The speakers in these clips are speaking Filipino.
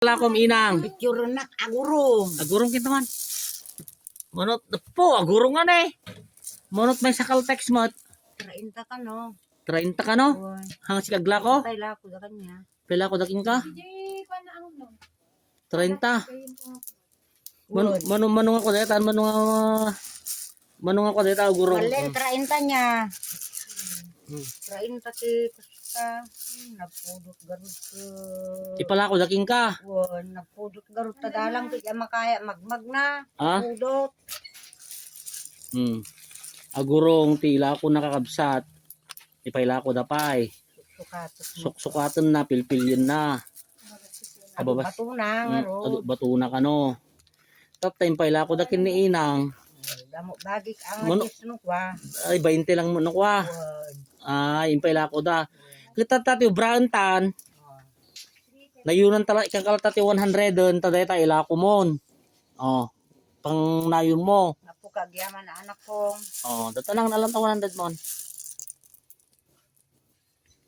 Lakom inang. Picture nak agurong. Agurong kita man. Manot po, agurong nga na eh. Manot may sakal text mo. 30 ka no. 30 ka no? Uy. Hang si kagla ko. Kaya ko da kanya. Pila ko daking ka? 30. Manong ako dito, manong ako dito agurong. Malen 30 niya. 30 ti ka. Nagpudot garud ko. Ipala ko daking ka. Uy, nagpudot garud ta dalang ti makaya magmag na. Ha? Pudot. Agurong tila ko nakakabsat. Ipaila ko dapay. Sukatot. Sukaton na, pilpilyon na. Ababas. Batunang aro. Batuna ka no. Top time paila ko dakin ni inang. Damo bagik ang Mono- adis no kwa. Ay 20 lang mo kwa. Ay impaila ko da. Kita tati brantan. Nayunan tala ikang kalatati 100 don taday ta ila ko mon. Oh. Pang nayon mo. Napukagyaman na anak ko. Oh, datanang na lang ta 100 mon.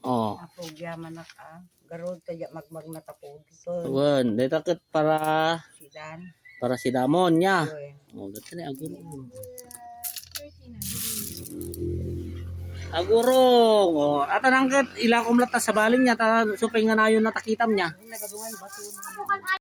Oh. Napukagyaman na ka. Garod tayo magmag na tapod. So, Tuwan, dito ket para sidan. si Damon nya. Uy. Oh, dito ni agurong. Agurong. Oh, ata nang ket ila ko mlata sa baling nya ta supay nga nayon natakitam nya. Nagaduhan bato.